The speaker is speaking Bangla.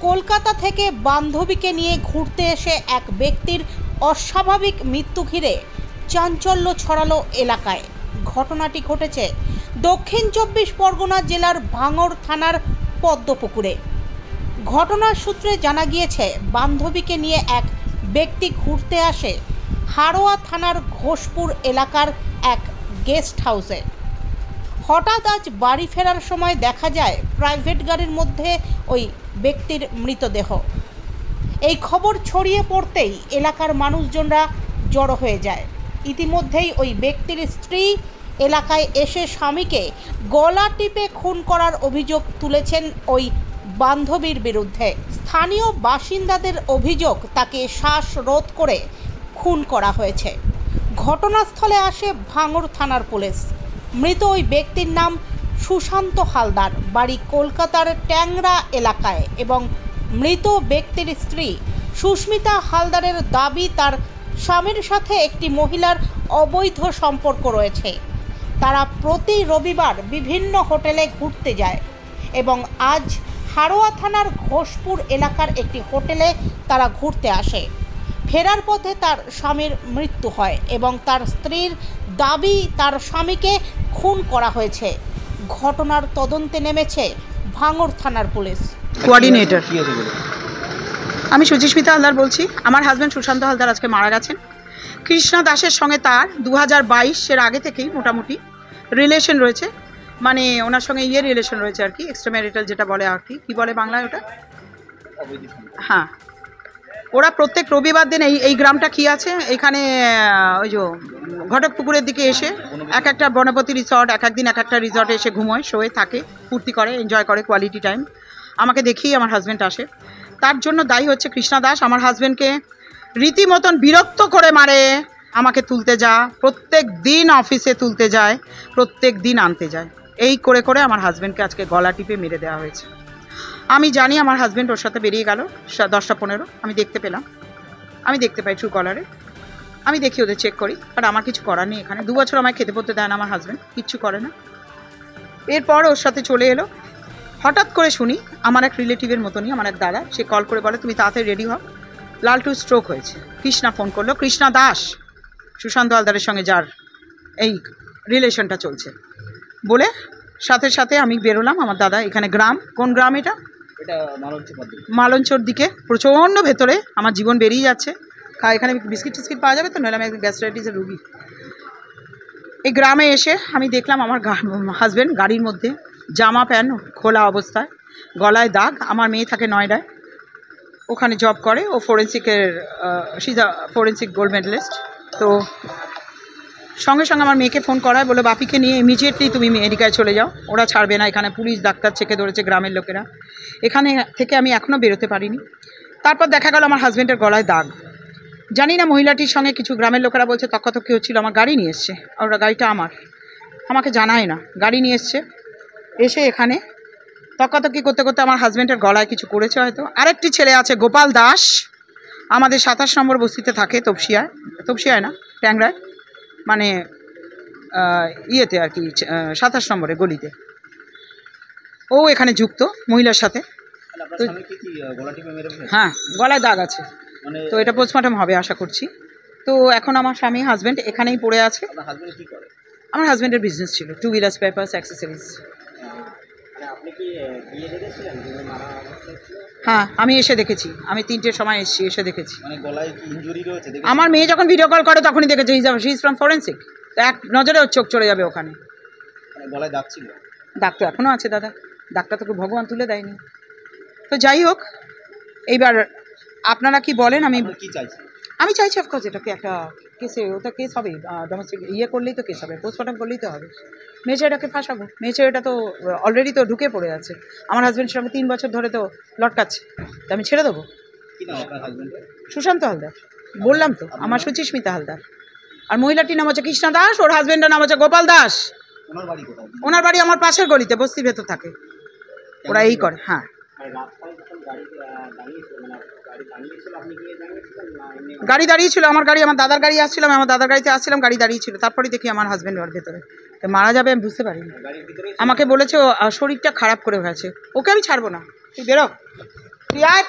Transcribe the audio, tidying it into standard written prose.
কলকাতা থেকে বান্ধবীকে নিয়ে ঘুরতে এসে এক ব্যক্তির অস্বাভাবিক মৃত্যু ঘিরে চাঞ্চল্য ছড়ালো এলাকায়। ঘটনাটি ঘটেছে দক্ষিণ ২৪ পরগনা জেলার ভাঙড় থানার পদ্মপুকুরে। ঘটনার সূত্রে জানা গিয়েছে, বান্ধবীকে নিয়ে এক ব্যক্তি ঘুরতে আসে হাড়োয়া থানার ঘোষপুর এলাকার এক গেস্ট হাউসে। হঠাৎ আজ বাড়ি ফেরার সময় দেখা যায় প্রাইভেট গাড়ির মধ্যে ওই ব্যক্তির মৃতদেহ। এই খবর ছড়িয়ে পড়তেই এলাকার মানুষজনরা জড়ো হয়ে যায়। ইতিমধ্যেই ওই ব্যক্তির স্ত্রী এলাকায় এসে স্বামীকে গলা টিপে খুন করার অভিযোগ তুলেছেন ওই বান্ধবীর বিরুদ্ধে। স্থানীয় বাসিন্দাদের অভিযোগ, তাকে শ্বাসরোধ করে খুন করা হয়েছে। ঘটনাস্থলে আসে ভাঙড় থানার পুলিশ। মৃত ওই ব্যক্তির নাম সুশান্ত হালদার, বাড়ি কলকাতার ট্যাংরা এলাকায়, এবং মৃত ব্যক্তির স্ত্রী সুস্মিতা হালদারের দাবি তার স্বামীর সাথে একটি মহিলার অবৈধ সম্পর্ক রয়েছে। তারা প্রতি রবিবার বিভিন্ন হোটেলে ঘুরতে যায় এবং আজ হাড়োয়া থানার ঘোষপুর এলাকার একটি হোটেলে তারা ঘুরতে আসে। ফেরার পথে তার স্বামীর মৃত্যু হয় এবং তার স্ত্রীর দাবি তার স্বামীকে খুন করা হয়েছে। ঘটনার তদন্তে নেমেছে ভাঙড় থানার পুলিশ। কোঅর্ডিনেটর আমি সুচিস্মিতা হালদার বলছি। আমার হাজব্যান্ড সুশান্ত হালদার আজকে মারা গেছেন। কৃষ্ণা দাসের সঙ্গে তার 2022-এর আগে থেকেই মোটামুটি রিলেশন রয়েছে, মানে ওনার সঙ্গে রিলেশন রয়েছে আর কি, এক্সট্রাম্যারিটাল যেটা বলে আর কি বলে বাংলায় ওটা। হ্যাঁ, ওরা প্রত্যেক রবিবার দিন এই গ্রামটা কি আছে এখানে, ওই যে ঘটকপুকুরের দিকে এসে এক একটা বনপতি রিসর্ট, এক একদিন এক একটা রিসর্টে এসে ঘুমোয়, শোয়ে থাকে, ফুর্তি করে, এনজয় করে, কোয়ালিটি টাইম। আমাকে দেখেই আমার হাজব্যান্ড আসে। তার জন্য দায়ী হচ্ছে কৃষ্ণা দাস। আমার হাজব্যান্ডকে রীতিমতন বিরক্ত করে মারে, আমাকে তুলতে যা, প্রত্যেক দিন অফিসে তুলতে যায়, প্রত্যেক দিন আনতে যায়। এই করে করে আমার হাজব্যান্ডকে আজকে গলা টিপে মেরে দেওয়া হয়েছে। আমি জানি আমার হাজব্যান্ড ওর সাথে বেরিয়ে গেল 10টা-15। আমি দেখতে পেলাম, আমি দেখতে পাই ট্রু কলারে, আমি দেখি ওদের চেক করি, বাট আমার কিছু করার নেই এখানে। 2 বছর আমায় খেতে পড়তে দেয় না আমার হাজব্যান্ড, কিচ্ছু করে না। এরপর ওর সাথে চলে এলো। হঠাৎ করে শুনি আমার এক রিলেটিভের মতনই, আমার এক দাদা, সে কল করে বলে তুমি তাড়াতাড়ি রেডি হও, লালটুর স্ট্রোক হয়েছে। কৃষ্ণা ফোন করলো, কৃষ্ণা দাস সুশান্ত হালদারের সঙ্গে যার এই রিলেশনটা চলছে বলে, সাথে সাথে আমি বেরোলাম। আমার দাদা এখানে গ্রাম, কোন গ্রাম এটা মালঞ্চর দিকে, প্রচণ্ড ভেতরে, আমার জীবন বেরিয়ে যাচ্ছে। এখানে বিস্কিট টিস্কিট পাওয়া যাবে তো, নইলে আমি গ্যাস্ট্রাইটিসের রুগী। এই গ্রামে এসে আমি দেখলাম আমার হাজব্যান্ড গাড়ির মধ্যে, জামা প্যান্ট খোলা অবস্থায়, গলায় দাগ। আমার মেয়ে থাকে নয়ডায়, ওখানে জব করে, ও ফরেন্সিক গোল্ড মেডেলিস্ট। তো সঙ্গে সঙ্গে আমার মেয়েকে ফোন করায়, বলে বাপিকে নিয়ে ইমিডিয়েটলি তুমি মেডিকেলে চলে যাও, ওরা ছাড়বে না, এখানে পুলিশ ডাক্তার চেকে ধরেছে, গ্রামের লোকেরা। এখানে থেকে আমি এখনও বেরোতে পারিনি। তারপর দেখা গেল আমার হাজব্যান্ডের গলায় দাগ। জানি না মহিলাটির সঙ্গে কিছু গ্রামের লোকেরা বলছে তক্কাতক্কি হচ্ছিল। আমার গাড়ি নিয়ে এসছে, ওরা গাড়িটা আমাকে জানায় না, গাড়ি নিয়ে এসছে, এসে এখানে তক্কাতক্কি করতে করতে আমার হাজব্যান্ডের গলায় কিছু করেছে হয়তো। আরেকটি ছেলে আছে গোপাল দাস, আমাদের 27 নম্বর বস্তিতে থাকে, তপসিয়ায় না, ট্যাংরায়, মানে ইয়েতে আর কি, 27 নম্বরে গলিতে। ও এখানে যুক্ত মহিলার সাথে। হ্যাঁ, গলায় দাগ আছে, তো এটা পোস্টমর্টম হবে আশা করছি। তো এখন আমার স্বামী হাজব্যান্ড এখানেই পড়ে আছে। আমার হাজব্যান্ডের বিজনেস ছিল, 2 হুইলার্স, পেপারস, অ্যাক্সেসরিজ। হ্যাঁ, আমি এসে দেখেছি, আমি 3টের সময় এসে দেখেছি। আমার মেয়ে যখন ভিডিও কল করে তখনই দেখেছি। হি ইজ ফ্রম ফরেন্সিক, তো এক নজরে ওর চোখ চলে যাবে ওখানে। দাগ তো এখনও আছে দাদা, দাগটা তোকে ভগবান তুলে দেয়নি। তো যাই হোক, এইবার আপনারা কি বলেন? আমি চাইছি অফকোর্স এটাকে একটা কেসে, ওটা কেস হবে, ডোমেস্টিক করলেই তো কেস হবে, পোস্টমর্টম করলেই তো হবে। মেয়ে ছেলেটাকে ফাঁসাবো, মেয়ে ছেলেটা তো অলরেডি তো ঢুকে পড়ে আছে, আমার হাজব্যান্ডের সঙ্গে 3 বছর ধরে তো লটকাচ্ছে, তো আমি ছেড়ে দেবো? সুশান্ত হালদার বললাম তো, আমার সুচিস্মিতা হালদার। আর মহিলাটির নাম হচ্ছে কৃষ্ণা দাস, ওর হাজব্যান্ডের নাম হচ্ছে গোপাল দাস। ওনার বাড়ি আমার পাশের গলিতে, বস্তির ভেতর থাকে, ওরা এই করে। হ্যাঁ, গাড়ি দাঁড়িয়েছিল, আমার গাড়ি, আমার দাদার গাড়ি আসছিলাম, আমার দাদার গাড়িতে আসছিলাম, গাড়ি দাঁড়িয়েছিল। তারপরে দেখি আমার হাজব্যান্ড ওর ভেতরে, তো মারা যাবে আমি বুঝতে পারিনি। আমাকে বলেছে শরীরটা খারাপ করে গেছে, ওকে আমি ছাড়বো না, তুই বেরো। তুই আয়